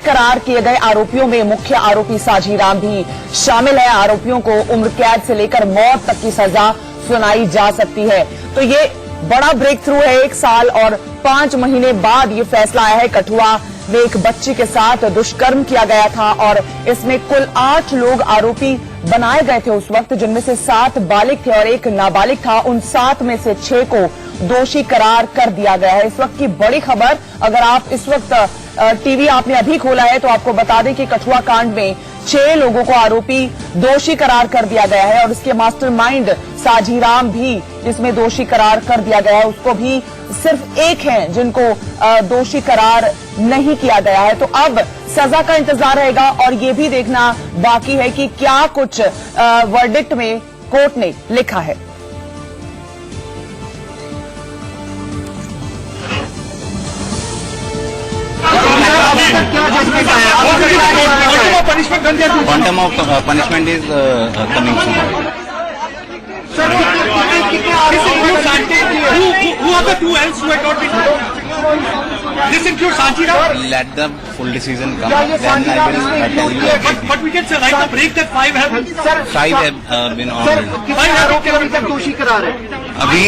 करार किए गए आरोपियों में मुख्य आरोपी साजीराम भी शामिल है। आरोपियों को उम्र कैद से लेकर मौत तक की सजा सुनाई जा सकती है। तो ये बड़ा ब्रेक थ्रू है। 1 साल और 5 महीने बाद ये फैसला आया है। कठुआ में एक बच्ची के साथ दुष्कर्म किया गया था और इसमें कुल 8 लोग आरोपी बनाए गए थे उस वक्त, जिनमें से 7 बालिग थे और 1 नाबालिग था। उन 7 में से 6 को दोषी करार कर दिया गया है। इस वक्त की बड़ी खबर, अगर आप इस वक्त टीवी आपने अभी खोला है तो आपको बता दें कि कठुआ कांड में 6 लोगों को आरोपी दोषी करार कर दिया गया है और इसके मास्टरमाइंड साजीराम भी जिसमें दोषी करार कर दिया गया है, उसको भी सिर्फ 1 है जिनको दोषी करार नहीं किया गया है। तो अब सजा का इंतजार रहेगा और ये भी देखना बाकी है कि क्या कुछ वर्डिक्ट में कोर्ट ने लिखा है। Quantum of punishment is coming soon. Sir, who are the 2 else who had not been? This includes Sanjiram? Let the full decision come. Then I will tell you. But we can survive the break that 5 have. 5 have been on. अभी तक दोषी करार है। अभी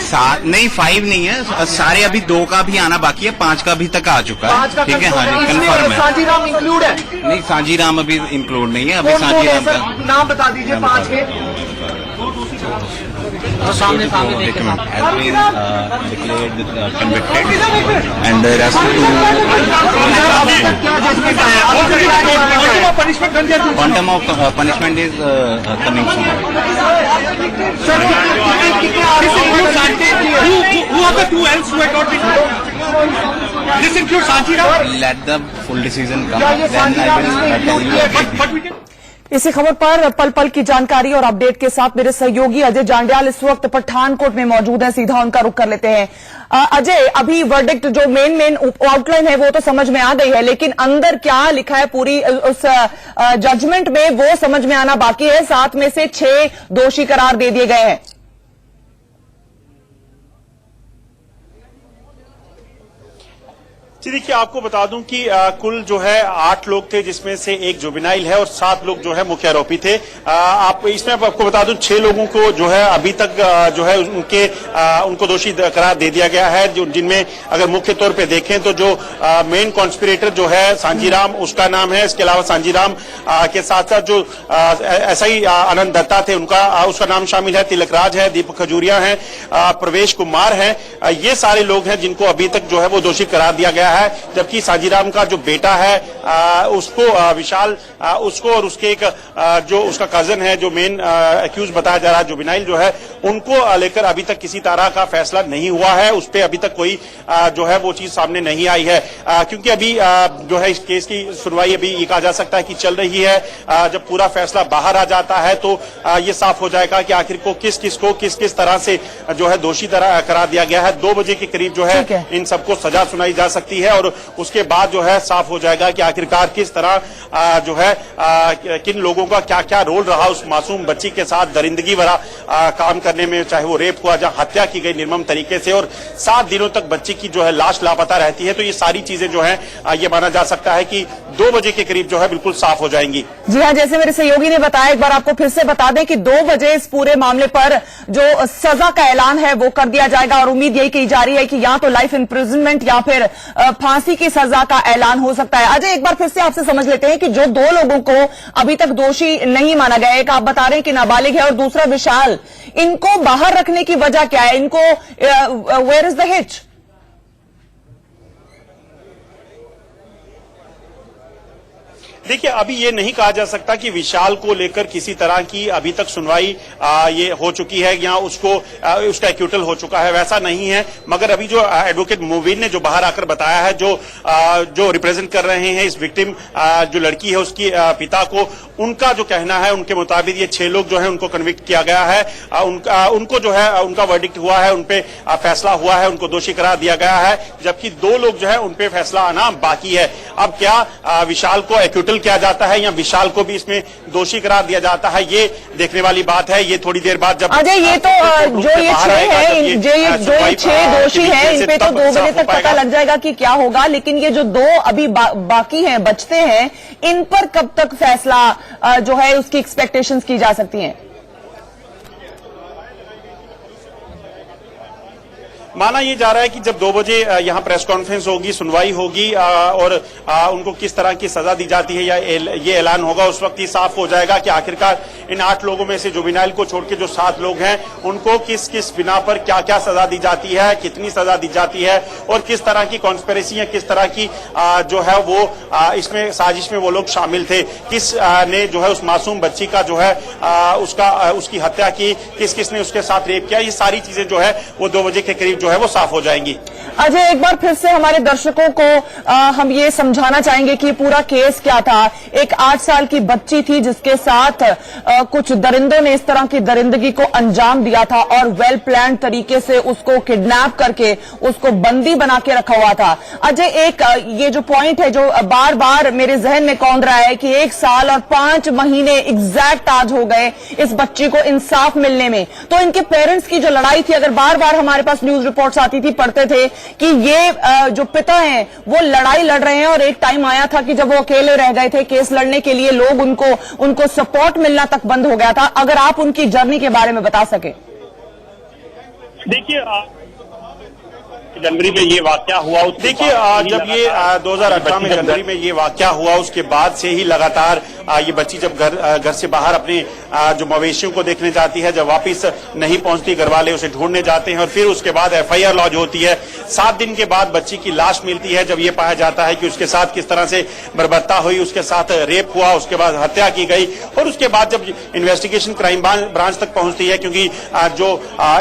7 नहीं, 5 नहीं है, सारे अभी 2 का भी आना बाकी है, 5 का अभी तक आ चुका है। ठीक है, हाँ जी, कन्फर्म है। साजीराम इंक्लूड है? नहीं, साजीराम अभी इंक्लूड नहीं है। अभी साजीराम का नाम बता दीजिए 5 के। सामने has been declared convicted and the rest quantum of punishment is coming soon. Sir, who are the 2 else who had not been? This includes Sanjiram? Let the full decision come. Then I will tell you. But we can. इसी खबर पर पल पल की जानकारी और update के साथ मेरे सहयोगी अजय जांड्याल इस वक्त पठानकोट में मौजूद हैं। सीधा उनका रुख कर लेते हैं। अजय, अभी वर्डिक्ट जो मेन आउटलाइन है वो तो समझ में आ गई है, लेकिन अंदर क्या लिखा है पूरी उस जजमेंट में वो समझ में आना बाकी है। 7 में से 6 दोषी करार दे दिए गए हैं। जी देखिए, आपको बता दूं कि कुल जो है 8 लोग थे, जिसमें से 1 जुवेनाइल है और 7 लोग जो है मुख्य आरोपी थे। आप इसमें आपको बता दूं 6 लोगों को जो है अभी तक जो है उनको दोषी करार दे दिया गया है, जिनमें अगर मुख्य तौर पे देखें तो जो मेन कॉन्स्पिरेटर जो है सांजीराम, उसका नाम है। इसके अलावा सांजीराम के साथ साथ जो एसआई आनंद दत्ता थे उसका नाम शामिल है, तिलकराज है, दीपक खजूरिया है, प्रवेश कुमार है। ये सारे लोग हैं जिनको अभी तक जो है वो दोषी करार दिया गया है। जबकि साजीराम का जो बेटा है उसको विशाल, उसको और उसके एक जो उसका कजन है जो मेन एक्यूज बताया जा रहा है, जुवेनाइल जो है, उनको लेकर अभी तक किसी तरह का फैसला नहीं हुआ है। उस पर अभी तक कोई जो है वो चीज सामने नहीं आई है, क्योंकि अभी जो है इस केस की सुनवाई अभी ये कहा जा सकता है कि चल रही है। जब पूरा फैसला बाहर आ जाता है तो ये साफ हो जाएगा कि आखिर को किस तरह से जो है दोषी करार दिया गया है। 2 बजे के करीब जो है इन सबको सजा सुनाई जा सकती है और उसके बाद जो है साफ हो जाएगा कि आखिरकार किस तरह जो है किन लोगों का क्या क्या रोल रहा उस मासूम बच्ची के साथ दरिंदगी भरा काम करने में, चाहे वो रेप हुआ, जहां हत्या की गई निर्मम तरीके से और 7 दिनों तक बच्ची की जो है लाश लापता रहती है। तो ये सारी चीजें जो है ये माना जा सकता है कि 2 बजे के करीब जो है बिल्कुल साफ हो जाएंगी। जी हाँ, जैसे मेरे सहयोगी ने बताया, एक बार आपको फिर से बता दें कि 2 बजे इस पूरे मामले पर जो सजा का ऐलान है वो कर दिया जाएगा और उम्मीद यही की जा रही है कि या तो लाइफ इम्प्रिजनमेंट या फिर फांसी की सजा का ऐलान हो सकता है। अजय, एक बार फिर से आपसे समझ लेते हैं कि जो 2 लोगों को अभी तक दोषी नहीं माना गया, एक आप बता रहे हैं कि नाबालिग है और दूसरा विशाल, इनको बाहर रखने की वजह क्या है? इनको वेयर इज द हिच? देखिए, अभी ये नहीं कहा जा सकता कि विशाल को लेकर किसी तरह की अभी तक सुनवाई ये हो चुकी है या उसका एक्यूटल हो चुका है, वैसा नहीं है। मगर अभी जो एडवोकेट मोविन ने जो बाहर आकर बताया है, जो रिप्रेजेंट कर रहे हैं इस विक्टिम जो लड़की है उसकी पिता को, उनका जो कहना है, उनके मुताबिक ये 6 लोग जो है उनको कन्विक्ट किया गया है। उनको जो है उनका वर्डिक्ट हुआ है, उनपे फैसला हुआ है, उनको दोषी करार दिया गया है, जबकि 2 लोग जो है उनपे फैसला आना बाकी है। अब क्या विशाल को एक्यूटल सेटल किया जाता है या विशाल को भी इसमें दोषी करार दिया जाता है, ये देखने वाली बात है। ये थोड़ी देर बाद जब अजय, ये तो जो ये 6 दोषी हैं, इन पे तो 2 बजे तक पता लग जाएगा कि क्या होगा, लेकिन ये जो 2 अभी बाकी हैं, बचते हैं, इन पर कब तक फैसला जो है उसकी एक्सपेक्टेशंस की जा सकती हैं? माना ये जा रहा है कि जब 2 बजे यहाँ प्रेस कॉन्फ्रेंस होगी, सुनवाई होगी और उनको किस तरह की सजा दी जाती है या ये ऐलान होगा, उस वक्त ही साफ हो जाएगा कि आखिरकार इन 8 लोगों में से जुवेनाइल को छोड़ के जो 7 लोग हैं उनको किस किस बिना पर क्या क्या सजा दी जाती है, कितनी सजा दी जाती है और किस तरह की कॉन्स्पिरेसी है, किस तरह की जो है वो इसमें साजिश में वो लोग शामिल थे, किस ने जो है उस मासूम बच्ची का जो है उसकी हत्या की, किसने उसके साथ रेप किया, ये सारी चीजें जो है वो 2 बजे के करीब जो है वो साफ हो जाएंगी। अजय, एक बार फिर से हमारे दर्शकों को हम ये समझाना चाहेंगे कि पूरा केस क्या था। एक 8 साल की बच्ची थी जिसके साथ कुछ दरिंदों ने इस तरह की दरिंदगी को अंजाम दिया था और वेल प्लान तरीके से उसको किडनैप करके उसको बंदी बना के रखा हुआ था। अजय, एक ये जो पॉइंट है जो बार बार मेरे जहन में कौंध रहा है कि 1 साल और 5 महीने एग्जैक्ट आज हो गए इस बच्ची को इंसाफ मिलने में, तो इनके पेरेंट्स की जो लड़ाई थी, अगर बार बार हमारे पास न्यूज रिपोर्ट्स आती थी, पढ़ते थे कि ये जो पिता हैं वो लड़ाई लड़ रहे हैं और एक टाइम आया था कि जब वो अकेले रह गए थे केस लड़ने के लिए, लोग उनको सपोर्ट मिलना तक बंद हो गया था। अगर आप उनकी जर्नी के बारे में बता सके। देखिए, जनवरी में ये वाकया हुआ, देखिए जब ये 2018 में जनवरी में ये वाकया हुआ, उसके बाद से ही लगातार ये बच्ची जब घर से बाहर अपने जो मवेशियों को देखने जाती है, जब वापस नहीं पहुंचती, घर वाले उसे ढूंढने जाते हैं और फिर उसके बाद FIR लॉन्च होती है। 7 दिन के बाद बच्ची की लाश मिलती है, जब ये पाया जाता है कि उसके साथ किस तरह से बर्बरता हुई, उसके साथ रेप हुआ, उसके बाद हत्या की गई और उसके बाद जब इन्वेस्टिगेशन क्राइम ब्रांच तक पहुंचती है, क्योंकि जो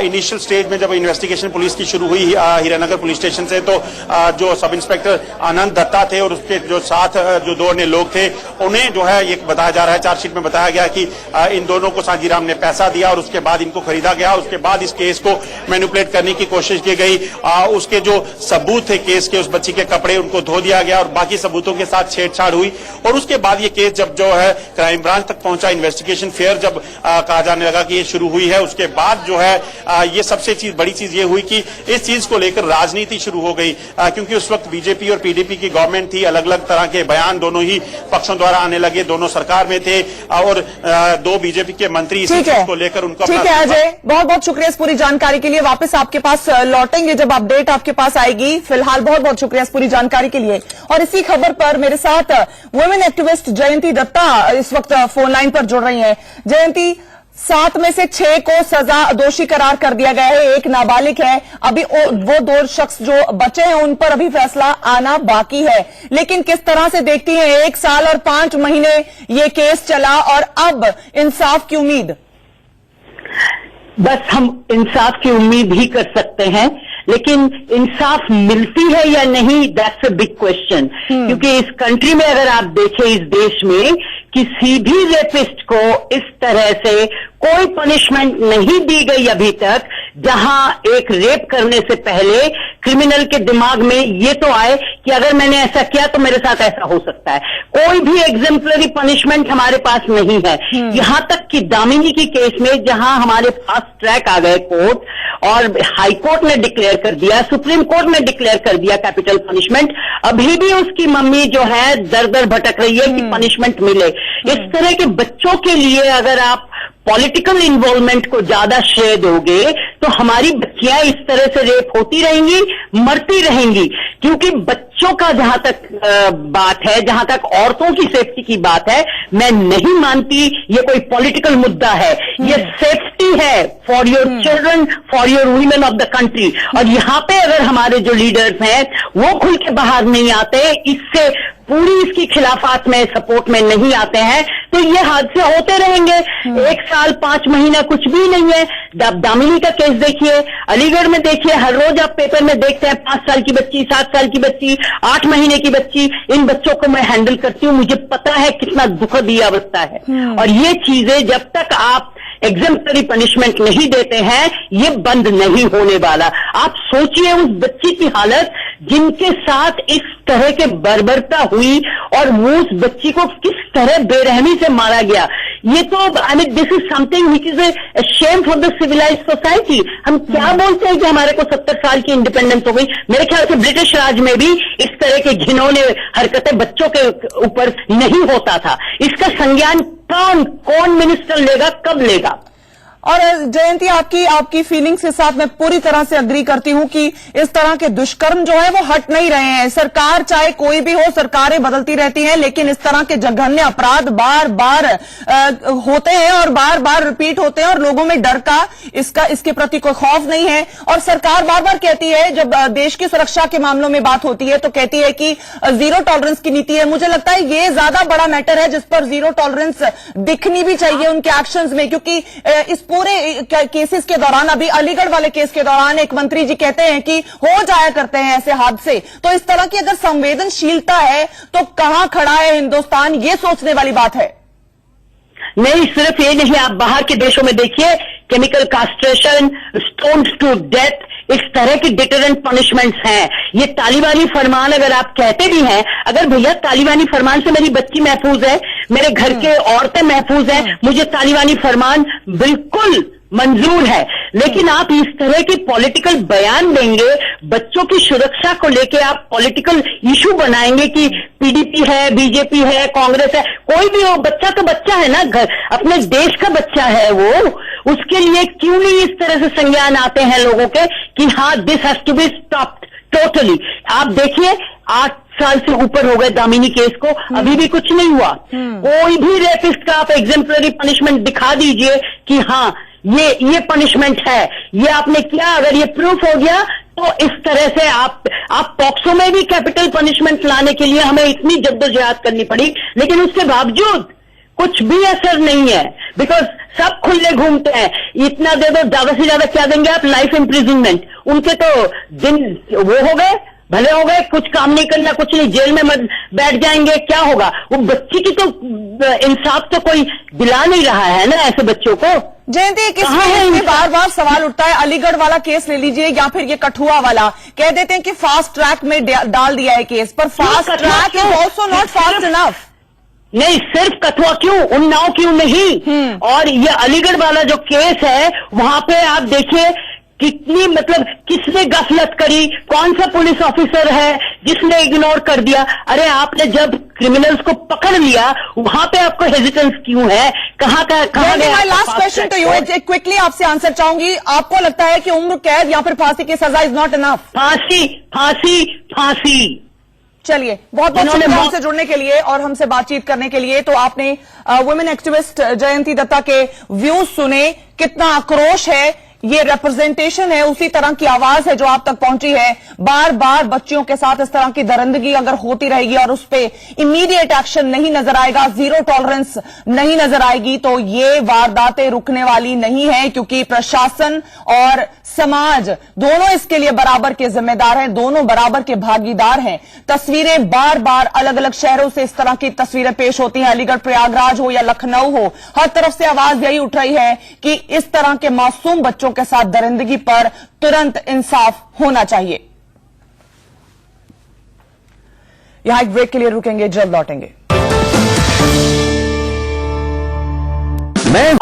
इनिशियल स्टेज में जब इन्वेस्टिगेशन पुलिस की शुरू हुई हीरानगर पुलिस स्टेशन से, तो जो सब इंस्पेक्टर आनंद दत्ता थे और उसके जो साथ जो 2 अन्य लोग थे, उन्हें जो है ये बताया जा रहा है, चार्जशीट में बताया गया कि इन दोनों को सांजीराम ने पैसा दिया और उसके बाद इनको खरीदा गया, उसके बाद इस केस को मैनिपुलेट करने की कोशिश की गई। उसके जो सबूत थे केस के, उस बच्ची के कपड़े, उनको धो दिया गया और बाकी सबूतों के साथ छेड़छाड़ हुई और उसके बाद ये केस जब जो है क्राइम ब्रांच तक पहुंचा, इन्वेस्टिगेशन फेयर जब कहा जाने लगा कि ये शुरू हुई है, उसके बाद जो है ये सबसे बड़ी चीज ये हुई कि इस चीज को लेकर राजनीति शुरू हो गई, क्योंकि उस वक्त बीजेपी और PDP की गवर्नमेंट थी, अलग अलग तरह के बयान दोनों ही पक्षों द्वारा आने लगे, दोनों सरकार में थे और 2 बीजेपी के मंत्री इस चीज को लेकर उनको। ठीक है अजय, बहुत बहुत शुक्रिया इस पूरी जानकारी के लिए। वापस आपके पास लौटेंगे जब अपडेट आपके पास आएगी। फिलहाल बहुत बहुत शुक्रिया इस पूरी जानकारी के लिए। और इसी खबर पर मेरे साथ वुमेन एक्टिविस्ट जयंती दत्ता इस वक्त फोन लाइन पर जुड़ रही हैं। जयंती, 7 में से 6 को सजा दोषी करार कर दिया गया है, एक नाबालिग है, अभी वो 2 शख्स जो बचे हैं उन पर अभी फैसला आना बाकी है। लेकिन किस तरह से देखती हैं, 1 साल और 5 महीने ये केस चला और अब इंसाफ की उम्मीद? बस हम इंसाफ की उम्मीद ही कर सकते हैं, लेकिन इंसाफ मिलती है या नहीं, दैट्स अ बिग क्वेश्चन। क्योंकि इस कंट्री में अगर आप देखें, इस देश में किसी भी रेपिस्ट को इस तरह से कोई पनिशमेंट नहीं दी गई अभी तक, जहां एक रेप करने से पहले क्रिमिनल के दिमाग में ये तो आए कि अगर मैंने ऐसा किया तो मेरे साथ ऐसा हो सकता है। कोई भी एग्जेम्पलरी पनिशमेंट हमारे पास नहीं है। यहां तक कि दामिनी की केस में, जहां हमारे फास्ट ट्रैक आ गए कोर्ट और हाई कोर्ट ने डिक्लेयर कर दिया, सुप्रीम कोर्ट ने डिक्लेयर कर दिया कैपिटल पनिशमेंट, अभी भी उसकी मम्मी जो है दर दर भटक रही है कि पनिशमेंट मिले। इस तरह के बच्चों के लिए अगर आप पॉलिटिकल इन्वॉल्वमेंट को ज्यादा श्रेय दोगे तो हमारी बच्चियां इस तरह से रेप होती रहेंगी, मरती रहेंगी। क्योंकि बच्चों का जहां तक बात है, जहां तक औरतों की सेफ्टी की बात है, मैं नहीं मानती ये कोई पॉलिटिकल मुद्दा है। ये सेफ्टी है for your children, for your women of the country. और यहां पे अगर हमारे जो लीडर्स हैं वो खुल के बाहर नहीं आते, इससे पूरी इसकी खिलाफत में, सपोर्ट में नहीं आते हैं, तो ये हादसे होते रहेंगे। 1 साल 5 महीना कुछ भी नहीं है। दामिनी का केस देखिए, अलीगढ़ में देखिए, हर रोज आप पेपर में देखते हैं 5 साल की बच्ची, 7 साल की बच्ची, 8 महीने की बच्ची। इन बच्चों को मैं हैंडल करती हूँ, मुझे पता है कितना दुखद ये अवस्था है। और ये चीजें जब तक आप एग्जेम्पलरी पनिशमेंट नहीं देते हैं, ये बंद नहीं होने वाला। आप सोचिए उस बच्ची की हालत जिनके साथ इस तरह के बर्बरता हुई और वो उस बच्ची को किस तरह बेरहमी से मारा गया। ये तो I mean this is something which is a shame for the civilised society. हम क्या बोलते हैं कि हमारे को 70 साल की इंडिपेंडेंस हो गई। मेरे ख्याल से ब्रिटिश राज में भी इस तरह के घिनौने हरकतें बच्चों के ऊपर नहीं होता था। इसका संज्ञान कौन मिनिस्टर लेगा, कब लेगा? और जयंती, आपकी फीलिंग्स के साथ मैं पूरी तरह से अग्री करती हूं कि इस तरह के दुष्कर्म जो है वो हट नहीं रहे हैं। सरकार चाहे कोई भी हो, सरकारें बदलती रहती हैं, लेकिन इस तरह के जघन्य अपराध बार बार होते हैं और बार बार रिपीट होते हैं और लोगों में डर का इसके प्रति कोई खौफ नहीं है। और सरकार बार बार कहती है, जब देश की सुरक्षा के मामलों में बात होती है तो कहती है कि जीरो टॉलरेंस की नीति है। मुझे लगता है ये ज्यादा बड़ा मैटर है जिस पर जीरो टॉलरेंस दिखनी भी चाहिए उनके एक्शंस में, क्योंकि इस पूरे केसेस के दौरान, अभी अलीगढ़ वाले केस के दौरान एक मंत्री जी कहते हैं कि हो जाया करते हैं ऐसे हादसे। तो इस तरह की अगर संवेदनशीलता है तो कहां खड़ा है हिंदुस्तान, ये सोचने वाली बात है। नहीं, सिर्फ ये नहीं, आप बाहर के देशों में देखिए, chemical castration, stoned to death, इस तरह की डिटरेंट पनिशमेंट्स हैं। ये तालिबानी फरमान अगर आप कहते भी हैं, अगर भैया तालिबानी फरमान से मेरी बच्ची महफूज है, मेरे घर के औरतें महफूज हैं, मुझे तालिबानी फरमान बिल्कुल मंजूर है। लेकिन आप इस तरह की पॉलिटिकल बयान देंगे, बच्चों की सुरक्षा को लेके आप पॉलिटिकल इशू बनाएंगे कि पीडीपी है, बीजेपी है, कांग्रेस है, कोई भी हो, बच्चा तो बच्चा है ना, घर अपने देश का बच्चा है वो। उसके लिए क्यों नहीं इस तरह से संज्ञान आते हैं लोगों के कि हाँ this has to be stopped totally. आप देखिए 8 साल से ऊपर हो गए दामिनी केस को, अभी भी कुछ नहीं हुआ। कोई भी रेपिस्ट का आप एग्जेम्पलरी पनिशमेंट दिखा दीजिए कि हाँ ये पनिशमेंट है, ये आपने किया, अगर ये प्रूफ हो गया तो इस तरह से आप पॉक्सो में भी कैपिटल पनिशमेंट लाने के लिए हमें इतनी जद्दोजहद करनी पड़ी, लेकिन उसके बावजूद कुछ भी असर नहीं है, बिकॉज सब खुले घूमते हैं। इतना दे दो, ज्यादा से ज्यादा क्या देंगे आप? Life imprisonment. उनके तो दिन वो हो गए, भले हो गए, कुछ काम नहीं करना, कुछ नहीं, जेल में मत बैठ जाएंगे, क्या होगा? वो बच्ची की तो इंसाफ तो कोई दिला नहीं रहा है ना ऐसे बच्चों को। जयंती, किस बार बार सवाल उठता है, अलीगढ़ वाला केस ले लीजिए या फिर ये कठुआ वाला, कह देते हैं कि फास्ट ट्रैक में डाल दिया है केस, पर fast track is also not fast enough. नहीं, सिर्फ कठुआ क्यों, उन्नाव क्यों नहीं? और ये अलीगढ़ वाला जो केस है, वहां पे आप देखिए कितनी, मतलब किसने गफलत करी, कौन सा पुलिस ऑफिसर है जिसने इग्नोर कर दिया? अरे आपने जब क्रिमिनल्स को पकड़ लिया, वहां पे आपको हेजिटेंस क्यों है? कहाँ my last question to you, quickly आपसे आंसर चाहूंगी। आपको लगता है कि उम्र कैद या फिर फांसी की सजा इज नॉट इनफ? फांसी, फांसी, फांसी। चलिए, बहुत बहुत शुक्रिया हमसे जुड़ने के लिए और हमसे बातचीत करने के लिए। तो आपने वुमेन एक्टिविस्ट जयंती दत्ता के व्यूज सुने, कितना आक्रोश है, ये रिप्रेजेंटेशन है, उसी तरह की आवाज है जो आप तक पहुंची है। बार बार बच्चियों के साथ इस तरह की दरिंदगी अगर होती रहेगी और उस पे इमीडिएट एक्शन नहीं नजर आएगा, जीरो टॉलरेंस नहीं नजर आएगी, तो ये वारदातें रुकने वाली नहीं है, क्योंकि प्रशासन और समाज दोनों इसके लिए बराबर के जिम्मेदार हैं, दोनों बराबर के भागीदार हैं। तस्वीरें बार बार अलग अलग शहरों से इस तरह की तस्वीरें पेश होती हैं, अलीगढ़, प्रयागराज हो या लखनऊ हो, हर तरफ से आवाज यही उठ रही है कि इस तरह के मासूम बच्चों के साथ दरिंदगी पर तुरंत इंसाफ होना चाहिए। यहां एक ब्रेक के लिए रुकेंगे, जल्द लौटेंगे।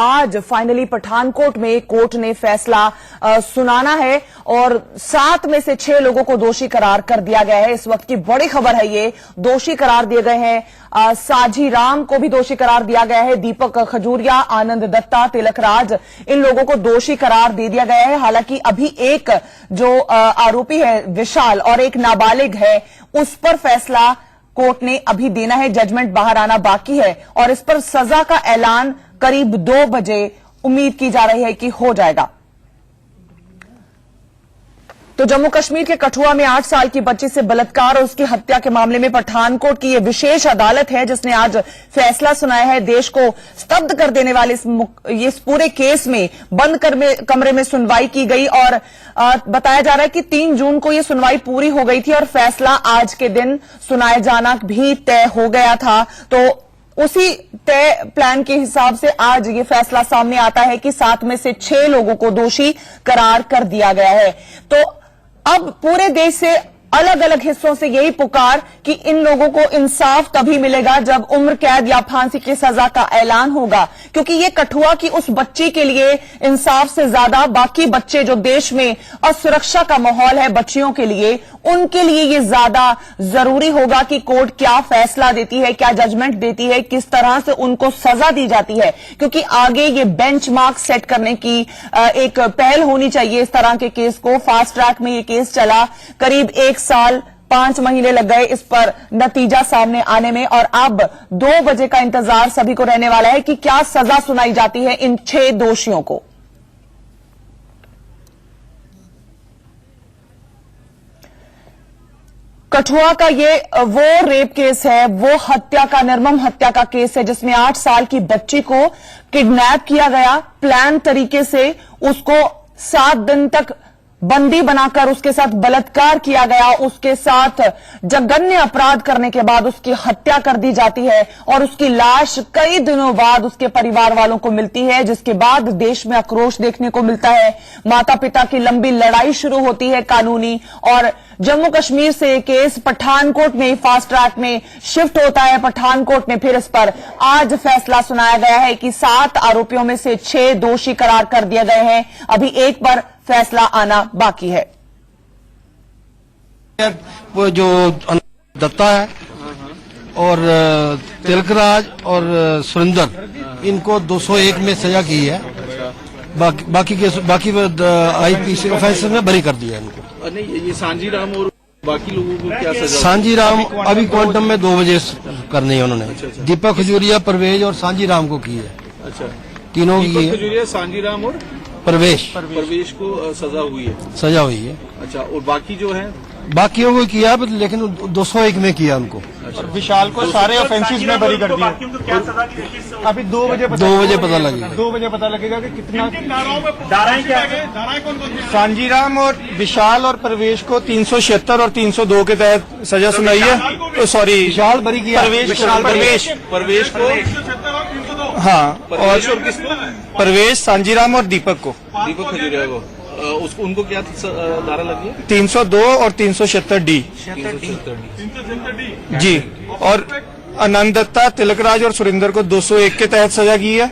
आज फाइनली पठानकोट में कोर्ट ने फैसला सुनाना है और 7 में से 6 लोगों को दोषी करार कर दिया गया है। इस वक्त की बड़ी खबर है ये, दोषी करार दिए गए हैं। साझी राम को भी दोषी करार दिया गया है, दीपक खजूरिया, आनंद दत्ता, तिलक राज, इन लोगों को दोषी करार दे दिया गया है। हालांकि अभी एक जो आरोपी है विशाल और एक नाबालिग है, उस पर फैसला कोर्ट ने अभी देना है, जजमेंट बाहर आना बाकी है और इस पर सजा का ऐलान करीब 2 बजे उम्मीद की जा रही है कि हो जाएगा। तो जम्मू कश्मीर के कठुआ में 8 साल की बच्ची से बलात्कार और उसकी हत्या के मामले में पठानकोट की यह विशेष अदालत है जिसने आज फैसला सुनाया है। देश को स्तब्ध कर देने वाले इस पूरे केस में बंद कमरे में सुनवाई की गई और बताया जा रहा है कि 3 जून को यह सुनवाई पूरी हो गई थी और फैसला आज के दिन सुनाए जाना भी तय हो गया था। तो उसी तय प्लान के हिसाब से आज ये फैसला सामने आता है कि 7 में से 6 लोगों को दोषी करार कर दिया गया है। तो अब पूरे देश से अलग अलग हिस्सों से यही पुकार कि इन लोगों को इंसाफ तभी मिलेगा जब उम्र कैद या फांसी की सजा का ऐलान होगा, क्योंकि ये कठुआ की उस बच्ची के लिए इंसाफ से ज्यादा बाकी बच्चे जो देश में असुरक्षा का माहौल है बच्चियों के लिए, उनके लिए ये ज्यादा जरूरी होगा कि कोर्ट क्या फैसला देती है, क्या जजमेंट देती है, किस तरह से उनको सजा दी जाती है, क्योंकि आगे ये बेंचमार्क सेट करने की एक पहल होनी चाहिए इस तरह के केस को। फास्ट ट्रैक में ये केस चला, करीब 1 साल 5 महीने लग गए इस पर नतीजा सामने आने में, और अब 2 बजे का इंतजार सभी को रहने वाला है कि क्या सजा सुनाई जाती है इन 6 दोषियों को। कठुआ का ये वो रेप केस है, वो हत्या का, निर्मम हत्या का केस है जिसमें 8 साल की बच्ची को किडनैप किया गया, प्लान तरीके से उसको 7 दिन तक बंदी बनाकर उसके साथ बलात्कार किया गया, उसके साथ जघन्य अपराध करने के बाद उसकी हत्या कर दी जाती है और उसकी लाश कई दिनों बाद उसके परिवार वालों को मिलती है, जिसके बाद देश में आक्रोश देखने को मिलता है। माता पिता की लंबी लड़ाई शुरू होती है कानूनी, और जम्मू कश्मीर से ये केस पठानकोट में फास्ट ट्रैक में शिफ्ट होता है। पठानकोट में फिर इस पर आज फैसला सुनाया गया है कि 7 आरोपियों में से 6 दोषी करार कर दिए गए हैं, अभी एक पर फैसला आना बाकी है। वो जो दत्ता है और तिलकराज और सुरेंद्र, इनको 201 में सजा की है, बाकी आईपीसी ऑफेंसेस में बरी कर दिया इनको। नहीं, ये सांजी राम और बाकी लोगों को क्या सजा? सांजी राम अभी क्वांटम में 2 बजे करनी है उन्होंने। दीपक खजूरिया, परवेज और सांजी राम को की है। अच्छा, तीनों की दीपक खजूरिया, सांजी राम और परवेश को सजा हुई है। सजा हुई है। अच्छा, और बाकी जो है बाकियों को किया, लेकिन 201 में किया उनको। और विशाल को सारे ऑफेंसेस में बरी कर दिया। अभी 2 बजे पता लगेगा। 2 बजे पता लगेगा कि कितना धाराएं क्या है। सांजीराम और विशाल और परवेश को 376 और 302 के तहत सजा सुनाई है। सॉरी, विशाल बरी किया, परवेश को हाँ, और किसको? परवेश, सांजीराम और दीपक को, दीपक खजूरिया को, उसको उनको क्या धारा लगी है? 302 और 376 डी जी। और आनंद दत्ता, तिलकराज और सुरेंद्र को 201 के तहत सजा की है।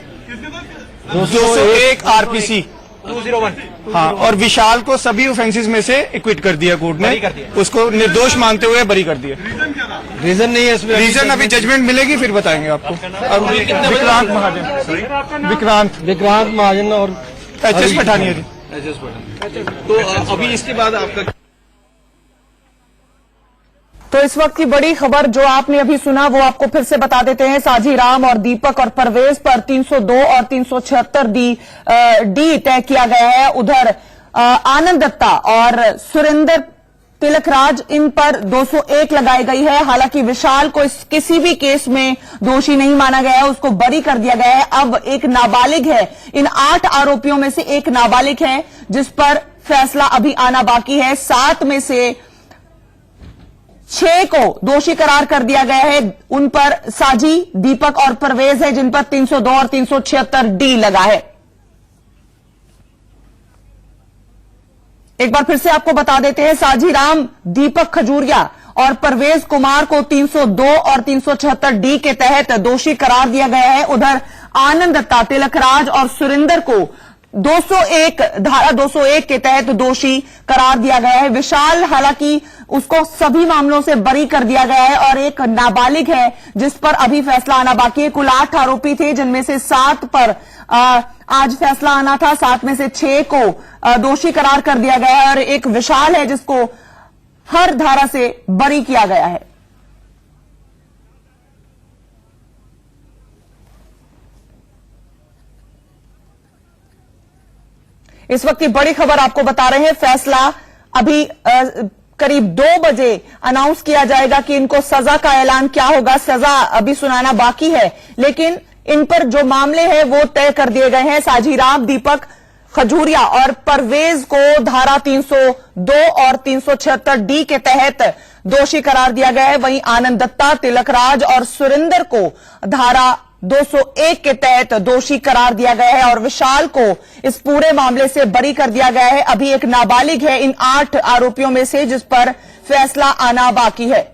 201 आरपीसी 201। हाँ, और विशाल को सभी ऑफेंसेस में से एक्विट कर दिया कोर्ट ने, उसको निर्दोष मानते हुए बरी कर दिया। रीजन नहीं है इसमें, रीजन अभी जजमेंट मिलेगी फिर बताएंगे आपको। अब विक्रांत महाजन और एचएस पठानिया जी। तो अभी इसके बाद आपका, तो इस वक्त की बड़ी खबर जो आपने अभी सुना वो आपको फिर से बता देते हैं। साजी राम और दीपक और परवेज पर 302 और 376 डी तय किया गया है। उधर आनंद दत्ता और सुरेंद्र तिलकराज, इन पर 201 लगाई गई है। हालांकि विशाल को किसी भी केस में दोषी नहीं माना गया है, उसको बरी कर दिया गया है। अब एक नाबालिग है, इन 8 आरोपियों में से एक नाबालिग है जिस पर फैसला अभी आना बाकी है। 7 में से 6 को दोषी करार कर दिया गया है। उन पर साजी, दीपक और परवेज है जिन पर 302 और 376 डी लगा है। एक बार फिर से आपको बता देते हैं, साजी राम, दीपक खजूरिया और परवेज कुमार को 302 और 376 डी के तहत दोषी करार दिया गया है। उधर आनंद दत्ता, तिलकराज और सुरेंद्र को 201 धारा 201 के तहत दोषी करार दिया गया है। विशाल, हालांकि उसको सभी मामलों से बरी कर दिया गया है, और एक नाबालिग है जिस पर अभी फैसला आना बाकी है। कुल 8 आरोपी थे जिनमें से 7 पर आज फैसला आना था। 7 में से 6 को दोषी करार कर दिया गया है, और एक विशाल है जिसको हर धारा से बरी किया गया है। इस वक्त की बड़ी खबर आपको बता रहे हैं, फैसला अभी करीब 2 बजे अनाउंस किया जाएगा कि इनको सजा का ऐलान क्या होगा। सजा अभी सुनाना बाकी है, लेकिन इन पर जो मामले हैं वो तय कर दिए गए हैं। साजीराम, दीपक खजूरिया और परवेज को धारा 302 और 376 डी के तहत दोषी करार दिया गया है। वहीं आनंद दत्ता, तिलकराज और सुरेंद्र को धारा 201 के तहत दोषी करार दिया गया है और विशाल को इस पूरे मामले से बरी कर दिया गया है। अभी एक नाबालिग है इन 8 आरोपियों में से, जिस पर फैसला आना बाकी है।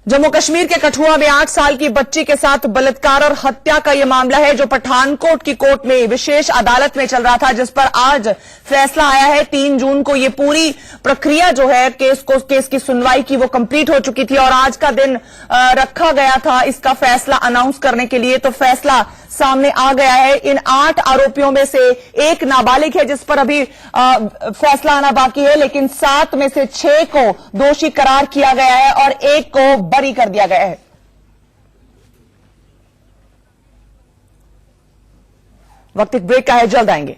जम्मू कश्मीर के कठुआ में 8 साल की बच्ची के साथ बलात्कार और हत्या का यह मामला है, जो पठानकोट की कोर्ट में विशेष अदालत में चल रहा था, जिस पर आज फैसला आया है। 3 जून को यह पूरी प्रक्रिया जो है केस की सुनवाई की वो कंप्लीट हो चुकी थी और आज का दिन रखा गया था इसका फैसला अनाउंस करने के लिए। तो फैसला सामने आ गया है। इन 8 आरोपियों में से एक नाबालिग है, जिस पर अभी फैसला आना बाकी है, लेकिन 7 में से 6 को दोषी करार किया गया है और 1 को बरी कर दिया गया है। वक्त एक ब्रेक का है, जल्द आएंगे।